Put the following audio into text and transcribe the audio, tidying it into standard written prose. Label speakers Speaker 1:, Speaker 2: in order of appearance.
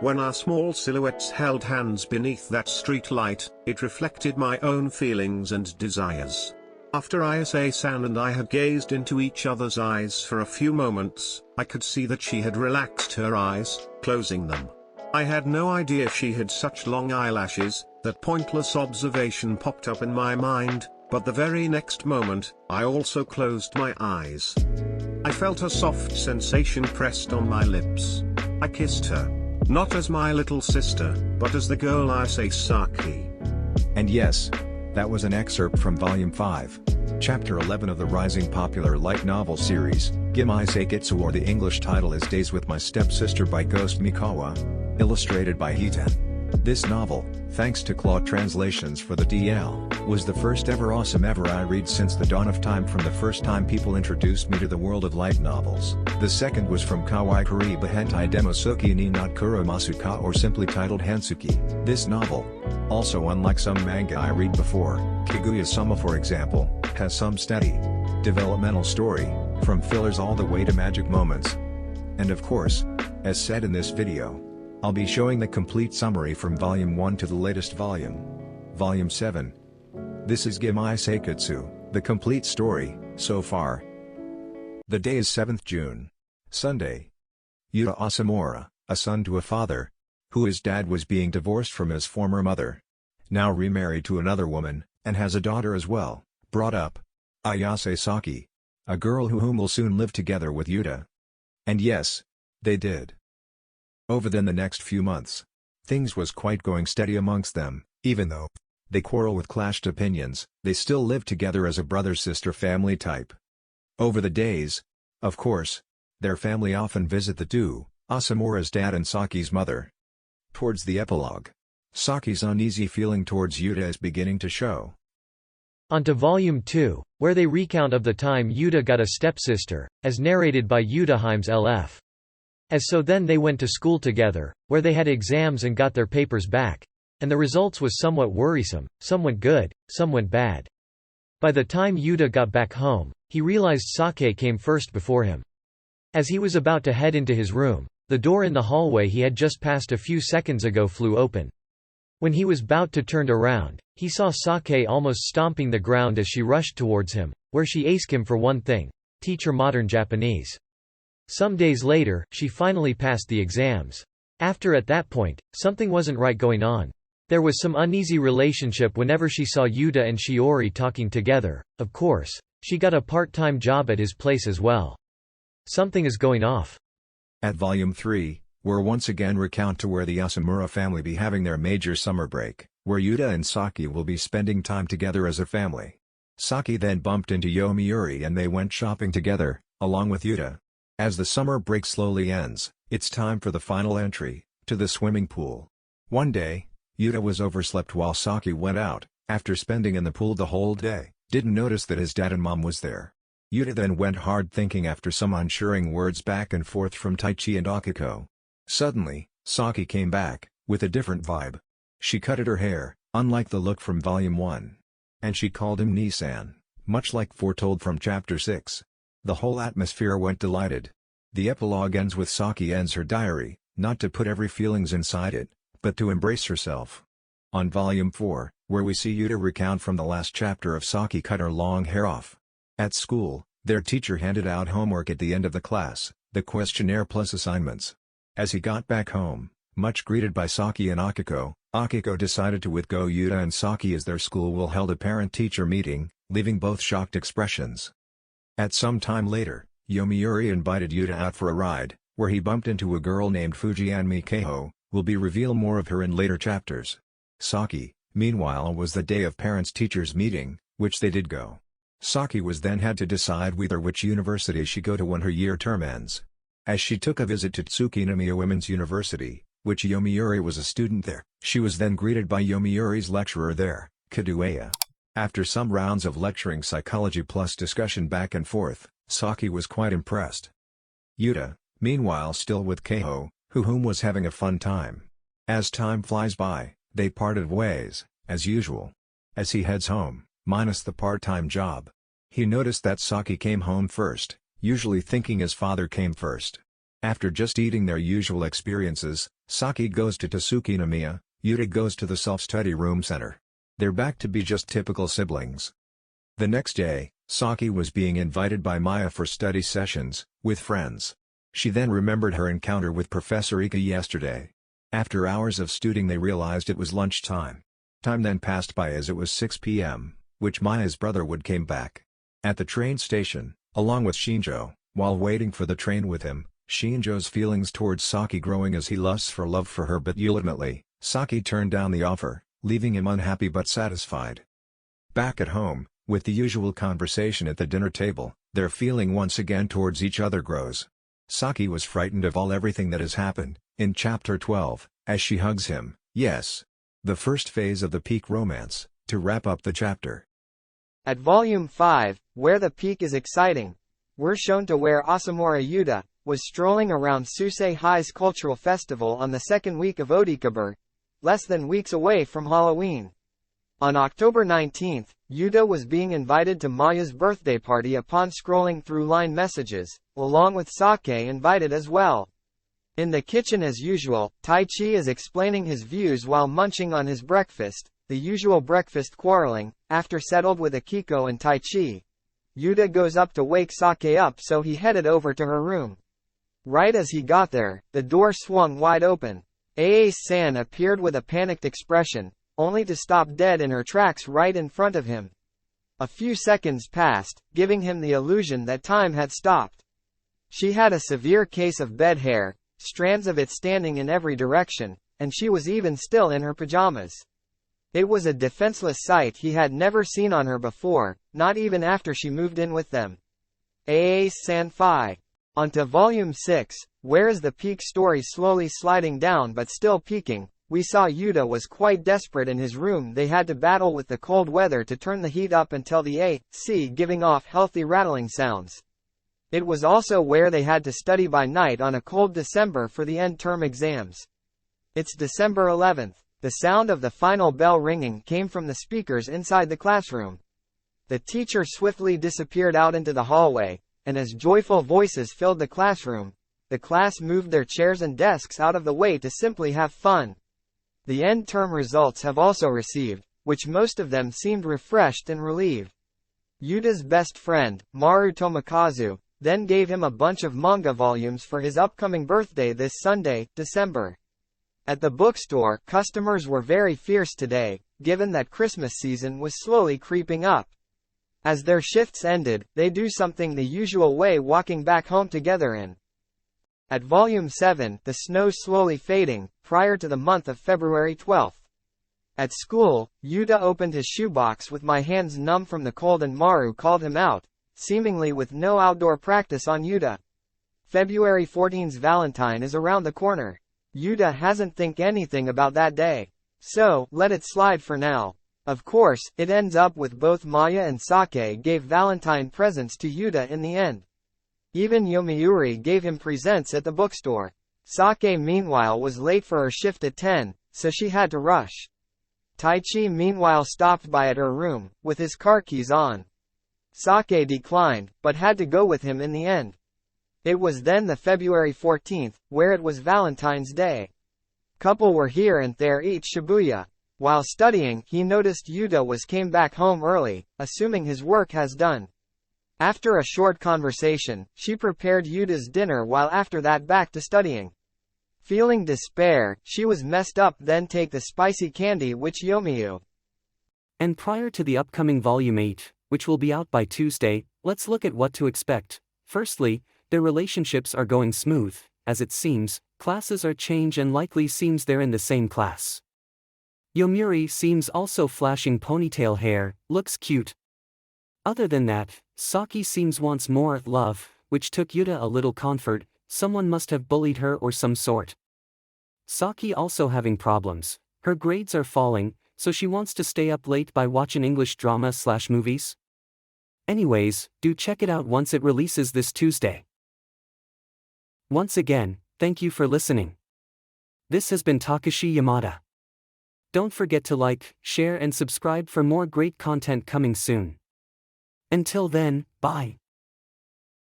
Speaker 1: When our small silhouettes held hands beneath that street light, it reflected my own feelings and desires. After Ayase-san and I had gazed into each other's eyes for a few moments, I could see that she had relaxed her eyes, closing them. I had no idea she had such long eyelashes. That pointless observation popped up in my mind, but the very next moment, I also closed my eyes. I felt a soft sensation pressed on my lips. I kissed her. Not as my little sister, but as the girl Ayase Saki.
Speaker 2: And yes, that was an excerpt from Volume 5, Chapter 11 of the rising popular light novel series, Gimai Seikatsu, or the English title is Days with My Stepsister by Ghost Mikawa, illustrated by Hiten. This novel, thanks to Claw translations for the DL, was the first ever awesome ever I read since the dawn of time, from the first time people introduced me to the world of light novels. The second was from Kawaii Kariba Hentai Demosuki ni Natkuro Masuka, or simply titled Hansuki. This novel, also unlike some manga I read before, Kaguya-sama for example, has some steady, developmental story, from fillers all the way to magic moments. And of course, as said in this video, I'll be showing the complete summary from Volume 1 to the latest volume, Volume 7. This is Gimai Seikatsu, the complete story, so far. The day is 7th June. Sunday. Yuta Asamura, a son to a father, who his dad was being divorced from his former mother, now remarried to another woman, and has a daughter as well, brought up Ayase Saki, a girl whom will soon live together with Yuta. And yes, they did. Over then the next few months, things was quite going steady amongst them. Even though they quarrel with clashed opinions, they still live together as a brother-sister family type. Over the days, of course, their family often visit the two, Asamura's dad and Saki's mother. Towards the epilogue, Saki's uneasy feeling towards Yuta is beginning to show.
Speaker 3: On to Volume 2, where they recount of the time Yuta got a stepsister, as narrated by Yuta Himes LF. As so then they went to school together, where they had exams and got their papers back. And the results was somewhat worrisome, some went good, some went bad. By the time Yuta got back home, he realized Sake came first before him. As he was about to head into his room, the door in the hallway he had just passed a few seconds ago flew open. When he was about to turn around, he saw Sake almost stomping the ground as she rushed towards him, where she asked him for one thing: teach her modern Japanese. Some days later, she finally passed the exams. At that point, something wasn't right going on. There was some uneasy relationship whenever she saw Yuta and Shiori talking together. Of course, she got a part-time job at his place as well. Something is going off.
Speaker 2: At Volume 3, we're once again recount to where the Asamura family be having their major summer break, where Yuta and Saki will be spending time together as a family. Saki then bumped into Yomiuri and they went shopping together, along with Yuta. As the summer break slowly ends, it's time for the final entry, to the swimming pool. One day, Yuta was overslept while Saki went out, after spending in the pool the whole day, didn't notice that his dad and mom was there. Yuta then went hard thinking after some unsuring words back and forth from Taichi and Akiko. Suddenly, Saki came back, with a different vibe. She cutted her hair, unlike the look from Volume 1. And she called him Nissan, much like foretold from Chapter 6. The whole atmosphere went delighted. The epilogue ends with Saki ends her diary, not to put every feelings inside it, but to embrace herself. On Volume 4, where we see Yuta recount from the last chapter of Saki cut her long hair off. At school, their teacher handed out homework at the end of the class, the questionnaire plus assignments. As he got back home, much greeted by Saki and Akiko, Akiko decided to withgo Yuta and Saki as their school will held a parent-teacher meeting, leaving both shocked expressions. At some time later, Yomiuri invited Yuta out for a ride, where he bumped into a girl named Fujianmi Keiho. Will be reveal more of her in later chapters. Saki, meanwhile, was the day of parents-teachers meeting, which they did go. Saki was then had to decide whether which university she go to when her year term ends. As she took a visit to Tsukinomiya Women's University, which Yomiuri was a student there, she was then greeted by Yomiuri's lecturer there, Kadueya. After some rounds of lecturing psychology plus discussion back and forth, Saki was quite impressed. Yuta, meanwhile still with Keiho, whom was having a fun time. As time flies by, they parted ways, as usual. As he heads home, minus the part-time job, he noticed that Saki came home first, usually thinking his father came first. After just eating their usual experiences, Saki goes to Tatsuki Namiya, Yuta goes to the self-study room center. They're back to be just typical siblings. The next day, Saki was being invited by Maya for study sessions, with friends. She then remembered her encounter with Professor Ika yesterday. After hours of studying they realized it was lunchtime. Time then passed by as it was 6 p.m., which Maya's brother would came back. At the train station, along with Shinjo, while waiting for the train with him, Shinjo's feelings towards Saki growing as he lusts for love for her, but ultimately, Saki turned down the offer, leaving him unhappy but satisfied. Back at home, with the usual conversation at the dinner table, their feeling once again towards each other grows. Saki was frightened of everything that has happened, in chapter 12, as she hugs him, yes. The first phase of the peak romance, to wrap up the chapter.
Speaker 4: At volume 5, where the peak is exciting, we're shown to where Asamura Yuta was strolling around Susei High's cultural festival on the second week of Odikabur, less than weeks away from Halloween. On October 19th, Yuta was being invited to Maya's birthday party upon scrolling through line messages, along with Sake invited as well. In the kitchen as usual, Taichi is explaining his views while munching on his breakfast, the usual breakfast quarreling. After settled with Akiko and Taichi, Yuta goes up to wake Sake up, so he headed over to her room. Right as he got there, the door swung wide open. Ace-san appeared with a panicked expression, only to stop dead in her tracks right in front of him. A few seconds passed, giving him the illusion that time had stopped. She had a severe case of bed hair, strands of it standing in every direction, and she was even still in her pajamas. It was a defenseless sight he had never seen on her before, not even after she moved in with them. Ace-san-fi. Onto volume 6, where is the peak story slowly sliding down but still peaking. We saw Yuta was quite desperate in his room. They had to battle with the cold weather to turn the heat up until the AC giving off healthy rattling sounds. It was also where they had to study by night on a cold December for the end term exams. It's December 11th. The sound of the final bell ringing came from the speakers inside the classroom. The teacher swiftly disappeared out into the hallway, and as joyful voices filled the classroom, the class moved their chairs and desks out of the way to simply have fun. The end-term results have also received, which most of them seemed refreshed and relieved. Yuta's best friend, Maru Tomokazu, then gave him a bunch of manga volumes for his upcoming birthday this Sunday, December. At the bookstore, customers were very fierce today, given that Christmas season was slowly creeping up. As their shifts ended, they do something the usual way, walking back home together in. At volume 7, the snow slowly fading, prior to the month of February 12th. At school, Yuta opened his shoebox with my hands numb from the cold and Maru called him out, seemingly with no outdoor practice on Yuta. February 14's Valentine is around the corner. Yuta hasn't think anything about that day. So, let it slide for now. Of course, it ends up with both Maya and Sake gave Valentine presents to Yuta in the end. Even Yomiuri gave him presents at the bookstore. Sake meanwhile was late for her shift at 10, so she had to rush. Taichi meanwhile stopped by at her room, with his car keys on. Sake declined, but had to go with him in the end. It was then the February 14th, where it was Valentine's Day. Couple were here and there eat Shibuya. While studying, he noticed Yuta came back home early, assuming his work has done. After a short conversation, she prepared Yuta's dinner while after that back to studying. Feeling despair, she was messed up, then take the spicy candy which Yomiu.
Speaker 5: And prior to the upcoming volume 8, which will be out by Tuesday, let's look at what to expect. Firstly, their relationships are going smooth, as it seems, classes are changed and likely seems they're in the same class. Yomiuri seems also flashing ponytail hair, looks cute. Other than that, Saki seems wants more love, which took Yuta a little comfort. Someone must have bullied her or some sort. Saki also having problems. Her grades are falling, so she wants to stay up late by watching English drama/movies. Anyways, do check it out once it releases this Tuesday. Once again, thank you for listening. This has been Takashi Yamada. Don't forget to like, share and subscribe for more great content coming soon. Until then, bye.